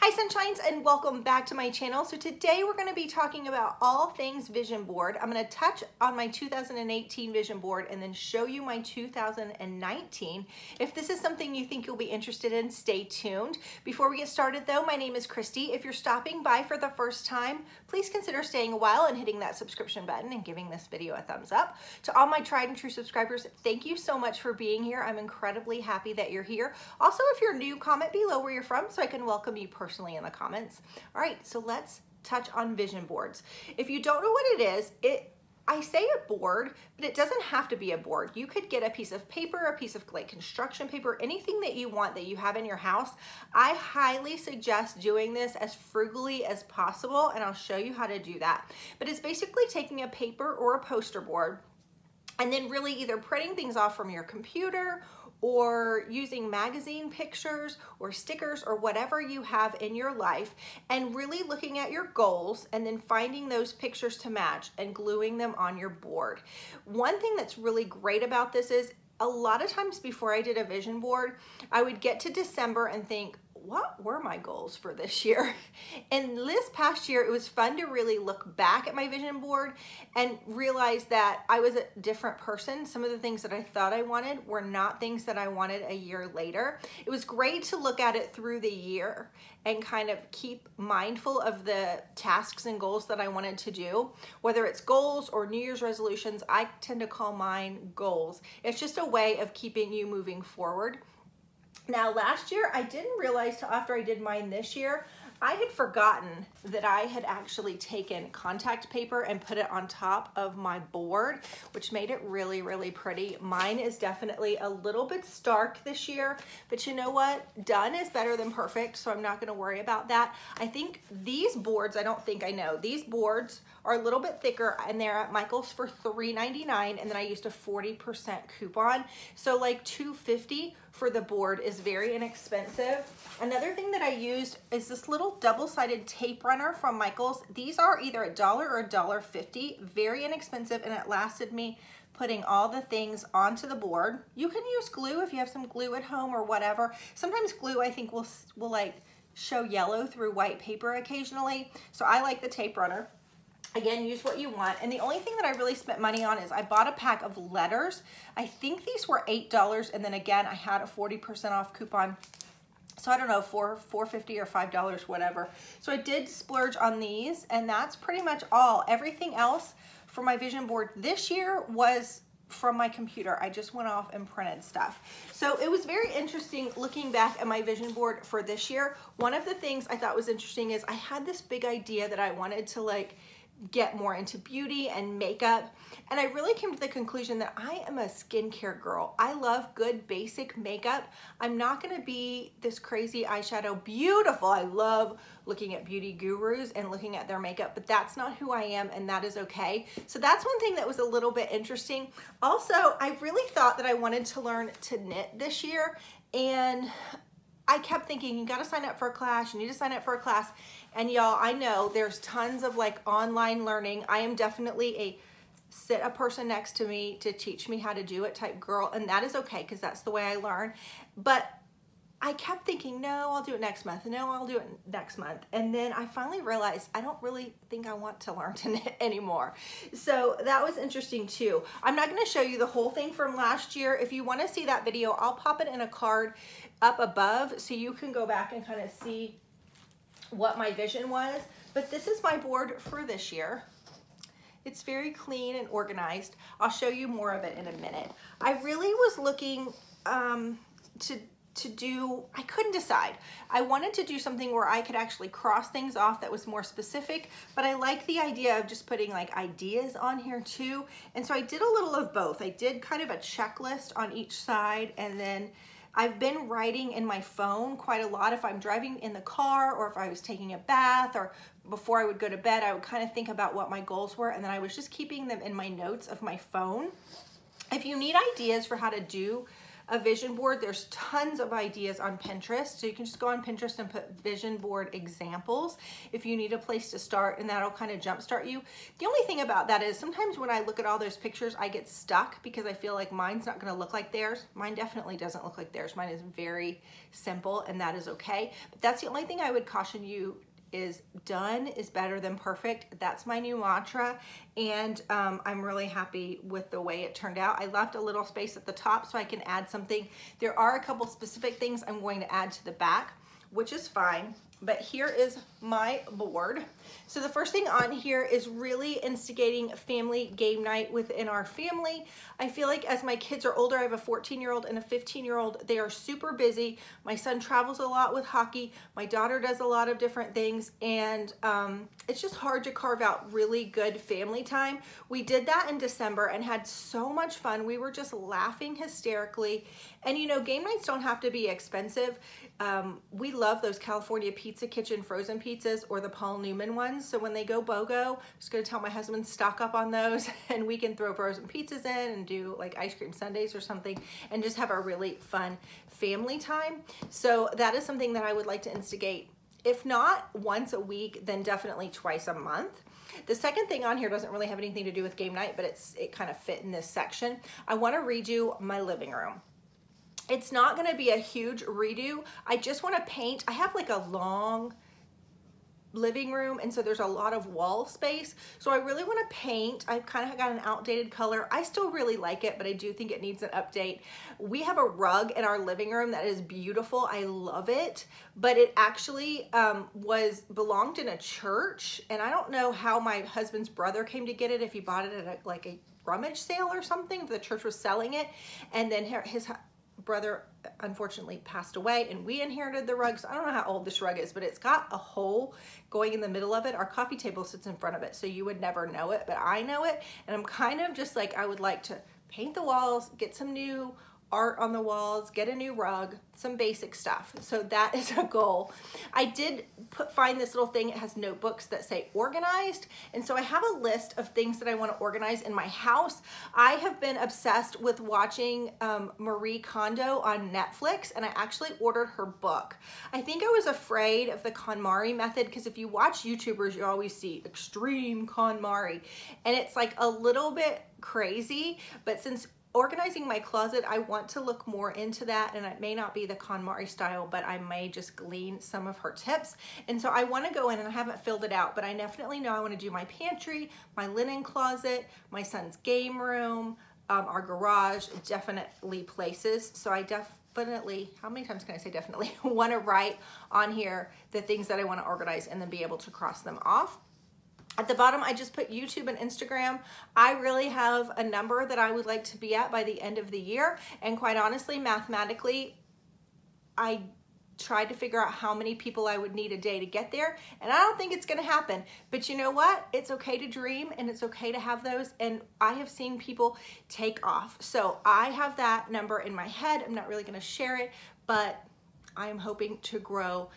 Hi Sunshines, and welcome back to my channel. So today we're going to be talking about all things vision board. I'm going to touch on my 2018 vision board and then show you my 2019. If this is something you think you'll be interested in, stay tuned. Before we get started though, my name is Kristy. If you're stopping by for the first time, please consider staying a while and hitting that subscription button and giving this video a thumbs up. To all my tried and true subscribers, thank you so much for being here. I'm incredibly happy that you're here. Also, if you're new, comment below where you're from so I can welcome you personally in the comments. All right, so let's touch on vision boards. If you don't know what it is, I say a board, but it doesn't have to be a board. You could get a piece of paper, a piece of like construction paper, anything that you want that you have in your house. I highly suggest doing this as frugally as possible, and I'll show you how to do that. But it's basically taking a paper or a poster board and then really either printing things off from your computer or using magazine pictures or stickers or whatever you have in your life, and really looking at your goals and then finding those pictures to match and gluing them on your board. One thing that's really great about this is a lot of times before I did a vision board, I would get to December and think, what were my goals for this year? And this past year, it was fun to really look back at my vision board and realize that I was a different person. Some of the things that I thought I wanted were not things that I wanted a year later. It was great to look at it through the year and kind of keep mindful of the tasks and goals that I wanted to do. Whether it's goals or New Year's resolutions, I tend to call mine goals. It's just a way of keeping you moving forward. Now, last year, I didn't realize till after I did mine this year, I had forgotten that I had actually taken contact paper and put it on top of my board, which made it really, really pretty. Mine is definitely a little bit stark this year, but you know what? Done is better than perfect, so I'm not gonna worry about that. I think these boards, I know, these boards are a little bit thicker and they're at Michael's for $3.99, and then I used a 40% coupon. So like $2.50 for the board is very inexpensive. Another thing that I used is this little double-sided tape runner from Michael's. These are either $1 or $1.50, very inexpensive, and it lasted me putting all the things onto the board. You can use glue if you have some glue at home or whatever. Sometimes glue, I think, will like show yellow through white paper occasionally. So I like the tape runner. Again, use what you want. And the only thing that I really spent money on is I bought a pack of letters. I think these were $8, and then again, I had a 40% off coupon. So I don't know, $4.50 or $5, whatever. So I did splurge on these, and that's pretty much all. Everything else for my vision board this year was from my computer. I just went off and printed stuff. So it was very interesting looking back at my vision board for this year. One of the things I thought was interesting is I had this big idea that I wanted to like get more into beauty and makeup, and I really came to the conclusion that I am a skincare girl. I love good basic makeup. I'm not gonna be this crazy eyeshadow beautiful. I love looking at beauty gurus and looking at their makeup, but that's not who I am, and that is okay. So that's one thing that was a little bit interesting. Also, I really thought that I wanted to learn to knit this year, and I kept thinking, you gotta sign up for a class, you need to sign up for a class. And y'all, I know there's tons of like online learning. I am definitely a sit a person next to me to teach me how to do it type girl, and that is okay because that's the way I learn. But I kept thinking, no, I'll do it next month. No, I'll do it next month. And then I finally realized I don't really think I want to learn to knit anymore. So that was interesting too. I'm not gonna show you the whole thing from last year. If you wanna see that video, I'll pop it in a card up above so you can go back and kind of see what my vision was. But this is my board for this year. It's very clean and organized. I'll show you more of it in a minute. I really was looking to do, I couldn't decide. I wanted to do something where I could actually cross things off that was more specific, but I like the idea of just putting like ideas on here too. And so I did a little of both. I did kind of a checklist on each side, and then I've been writing in my phone quite a lot. If I'm driving in the car, or if I was taking a bath, or before I would go to bed, I would kind of think about what my goals were, and then I was just keeping them in my notes of my phone. If you need ideas for how to do a vision board, there's tons of ideas on Pinterest. So you can just go on Pinterest and put vision board examples if you need a place to start, and that'll kind of jumpstart you. The only thing about that is sometimes when I look at all those pictures, I get stuck because I feel like mine's not going to look like theirs. Mine definitely doesn't look like theirs. Mine is very simple, and that is okay. But that's the only thing I would caution you is done is better than perfect. That's my new mantra, and I'm really happy with the way it turned out. I left a little space at the top so I can add something. There are a couple specific things I'm going to add to the back, which is fine. But here is my board. So the first thing on here is really instigating family game night within our family. I feel like as my kids are older, I have a 14-year-old and a 15-year-old. They are super busy. My son travels a lot with hockey. My daughter does a lot of different things, and it's just hard to carve out really good family time. We did that in December and had so much fun. We were just laughing hysterically. And you know, game nights don't have to be expensive. We love those California Pizza Kitchen frozen pizzas or the Paul Newman ones. So when they go BOGO, I'm just gonna tell my husband stock up on those, and we can throw frozen pizzas in and do like ice cream sundaes or something and just have a really fun family time. So that is something that I would like to instigate. If not once a week, then definitely twice a month. The second thing on here doesn't really have anything to do with game night, but it kind of fit in this section. I want to redo my living room. It's not going to be a huge redo. I just want to paint. I have like a long living room, and so there's a lot of wall space. So I really want to paint. I've kind of got an outdated color. I still really like it, but I do think it needs an update. We have a rug in our living room that is beautiful. I love it, but it actually belonged in a church, and I don't know how my husband's brother came to get it, if he bought it at like a rummage sale or something. The church was selling it, and then his brother unfortunately passed away, and we inherited the rug. So I don't know how old this rug is, but it's got a hole going in the middle of it. Our coffee table sits in front of it, so you would never know it, but I know it. And I'm kind of just like, I would like to paint the walls, get some new art on the walls, get a new rug, some basic stuff. So that is a goal. I did find this little thing. It has notebooks that say organized. And so I have a list of things that I want to organize in my house. I have been obsessed with watching Marie Kondo on Netflix, and I actually ordered her book. I think I was afraid of the KonMari method, because if you watch YouTubers, you always see extreme KonMari, and it's like a little bit crazy. But since organizing my closet, I want to look more into that, and it may not be the KonMari style, but I may just glean some of her tips. And so I want to go in, and I haven't filled it out, but I definitely know I want to do my pantry, my linen closet, my son's game room, our garage, definitely places. So I definitely, how many times can I say definitely, want to write on here the things that I want to organize and then be able to cross them off. At the bottom, I just put YouTube and Instagram. I really have a number that I would like to be at by the end of the year. And quite honestly, mathematically, I tried to figure out how many people I would need a day to get there. And I don't think it's gonna happen. But you know what? It's okay to dream, and it's okay to have those. And I have seen people take off. So I have that number in my head. I'm not really gonna share it, but I am hoping to grow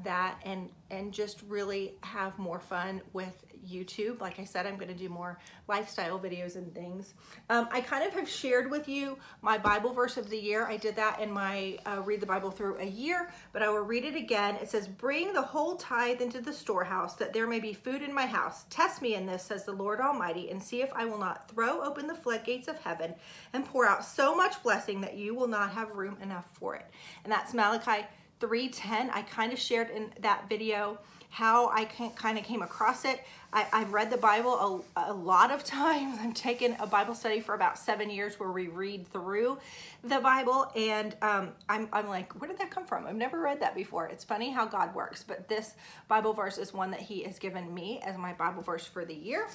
that and just really have more fun with YouTube. Like I said, I'm going to do more lifestyle videos and things. I kind of have shared with you my Bible verse of the year. I did that in my Read the Bible Through a Year, but I will read it again. It says, "Bring the whole tithe into the storehouse, that there may be food in my house. Test me in this, says the Lord Almighty, and see if I will not throw open the floodgates of heaven and pour out so much blessing that you will not have room enough for it." And that's Malachi 3:10. I kind of shared in that video how I kind of came across it. I've read the Bible a lot of times. I've taken a Bible study for about 7 years where we read through the Bible, and I'm like, where did that come from? I've never read that before. It's funny how God works, but this Bible verse is one that He has given me as my Bible verse for the year.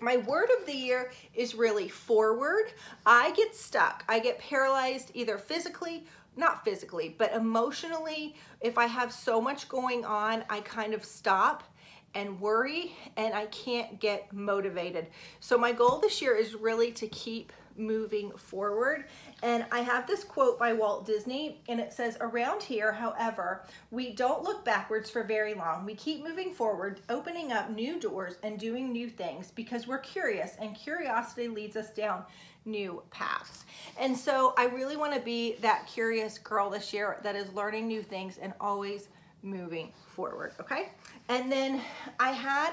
My word of the year is really forward. I get stuck. I get paralyzed either physically, not physically, but emotionally. If I have so much going on, I kind of stop and worry, and I can't get motivated. So my goal this year is really to keep moving forward. And I have this quote by Walt Disney, and it says, "Around here, however, we don't look backwards for very long. We keep moving forward, opening up new doors and doing new things because we're curious, and curiosity leads us down new paths." And so I really want to be that curious girl this year that is learning new things and always moving forward, okay? And then I had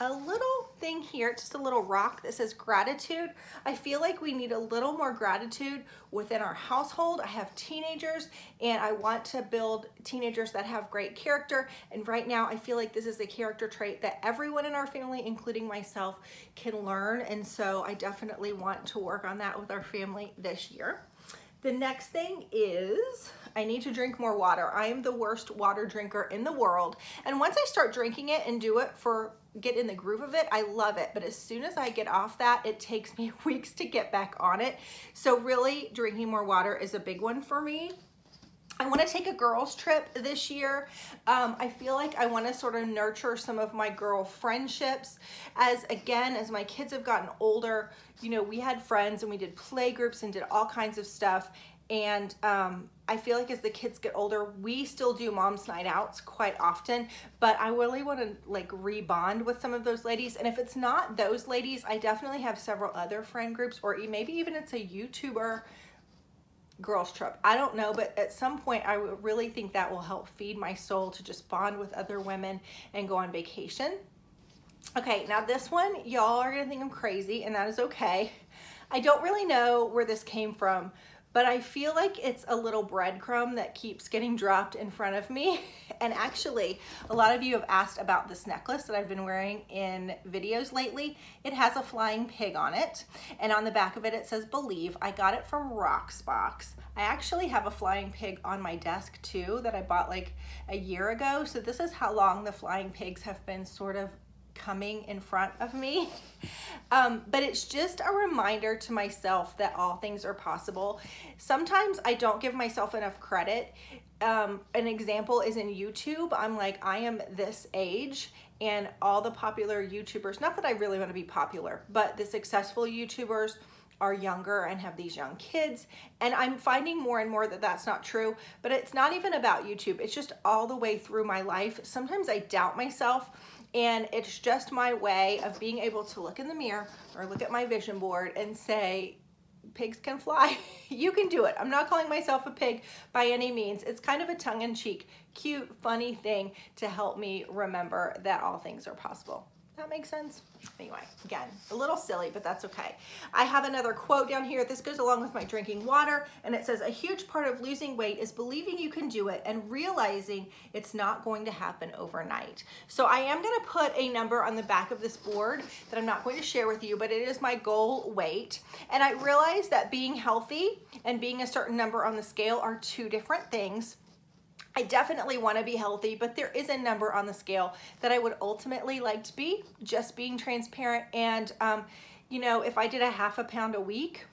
a little thing here, just a little rock that says gratitude. I feel like we need a little more gratitude within our household. I have teenagers and I want to build teenagers that have great character. And right now I feel like this is a character trait that everyone in our family, including myself, can learn. And so I definitely want to work on that with our family this year. The next thing is I need to drink more water. I am the worst water drinker in the world. And once I start drinking it and do it get in the groove of it, I love it. But as soon as I get off that, it takes me weeks to get back on it. So really drinking more water is a big one for me. I want to take a girls trip this year. I feel like I want to sort of nurture some of my girl friendships as my kids have gotten older, you know, we had friends and we did play groups and did all kinds of stuff. And I feel like as the kids get older, we still do mom's night outs quite often, but I really want to like rebond with some of those ladies. And if it's not those ladies, I definitely have several other friend groups, or maybe even it's a YouTuber girls trip. I don't know, but at some point I really think that will help feed my soul to just bond with other women and go on vacation. Okay, now this one, y'all are gonna think I'm crazy, and that is okay. I don't really know where this came from, but I feel like it's a little breadcrumb that keeps getting dropped in front of me. And actually, a lot of you have asked about this necklace that I've been wearing in videos lately. It has a flying pig on it, and on the back of it, it says "Believe." I got it from Rocksbox. I actually have a flying pig on my desk too that I bought like a year ago. So this is how long the flying pigs have been sort of coming in front of me. But it's just a reminder to myself that all things are possible. Sometimes I don't give myself enough credit. An example is in YouTube. I'm like, I am this age, and all the popular YouTubers, not that I really want to be popular, but the successful YouTubers are younger and have these young kids. And I'm finding more and more that that's not true, but it's not even about YouTube. It's just all the way through my life. Sometimes I doubt myself, and it's just my way of being able to look in the mirror or look at my vision board and say, pigs can fly. You can do it. I'm not calling myself a pig by any means. It's kind of a tongue-in-cheek, cute, funny thing to help me remember that all things are possible. That makes sense? Anyway, again, a little silly, but that's okay. I have another quote down here. This goes along with my drinking water, and it says, "A huge part of losing weight is believing you can do it and realizing it's not going to happen overnight." So I am going to put a number on the back of this board that I'm not going to share with you, but it is my goal weight. And I realize that being healthy and being a certain number on the scale are two different things. I definitely want to be healthy, but there is a number on the scale that I would ultimately like to be, just being transparent. And, you know, if I did a half a pound a week,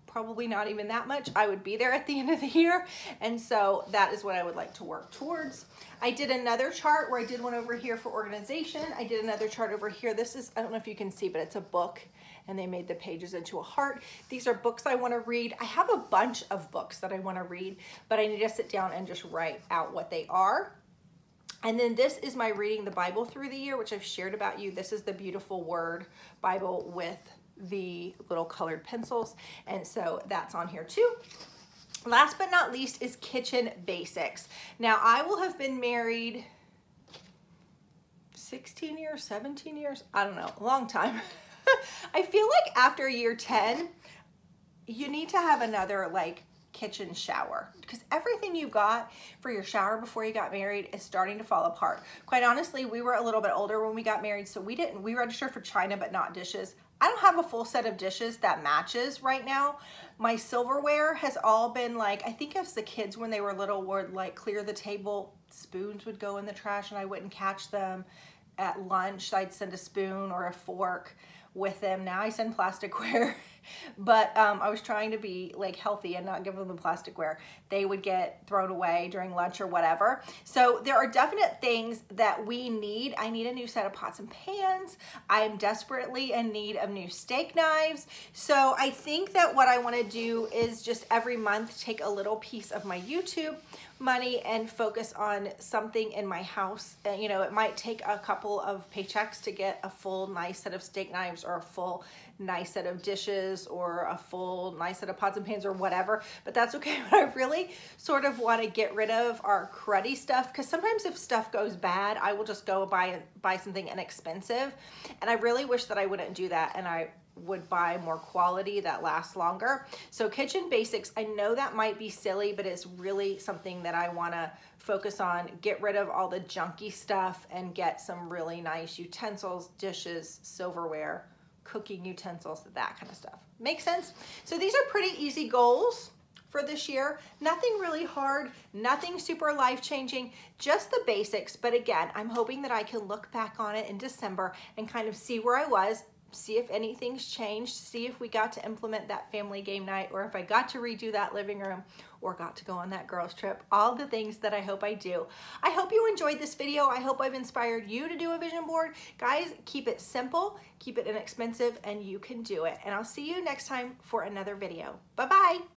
probably not even that much, I would be there at the end of the year. And so that is what I would like to work towards. I did another chart where I did one over here for organization. I did another chart over here. This is, I don't know if you can see, but it's a book, and they made the pages into a heart. These are books I want to read. I have a bunch of books that I want to read, but I need to sit down and just write out what they are. And then this is my reading the Bible through the year, which I've shared about you. This is the Beautiful Word Bible with the little colored pencils. And so that's on here too. Last but not least is kitchen basics. Now, I will have been married 16 years, 17 years, I don't know, a long time. I feel like after year 10, you need to have another like kitchen shower, because everything you got for your shower before you got married is starting to fall apart. Quite honestly, we were a little bit older when we got married, so we registered for china but not dishes. I don't have a full set of dishes that matches right now. My silverware has all been like, I think as the kids when they were little would like clear the table, spoons would go in the trash and I wouldn't catch them. At lunch, I'd send a spoon or a fork. with them. Now I send plasticware, but I was trying to be like healthy and not give them the plasticware. They would get thrown away during lunch or whatever. So there are definite things that we need. I need a new set of pots and pans. I'm desperately in need of new steak knives. So I think that what I want to do is just every month take a little piece of my YouTube money and focus on something in my house. You know, it might take a couple of paychecks to get a full nice set of steak knives or a full nice set of dishes or a full nice set of pots and pans or whatever, but that's okay. But I really sort of want to get rid of our cruddy stuff, because sometimes if stuff goes bad, I will just go buy something inexpensive, and I really wish that I wouldn't do that, and I would buy more quality that lasts longer. So kitchen basics, I know that might be silly, but it's really something that I want to focus on. Get rid of all the junky stuff and get some really nice utensils, dishes, silverware, cooking utensils, that kind of stuff. Make sense? So these are pretty easy goals for this year. Nothing really hard, nothing super life-changing, just the basics. But again, I'm hoping that I can look back on it in December and kind of see where I was, see if anything's changed, see if we got to implement that family game night, or if I got to redo that living room, or got to go on that girls trip. All the things that I hope I do. I hope you enjoyed this video. I hope I've inspired you to do a vision board. Guys, keep it simple, keep it inexpensive, and you can do it. And I'll see you next time for another video. Bye-bye.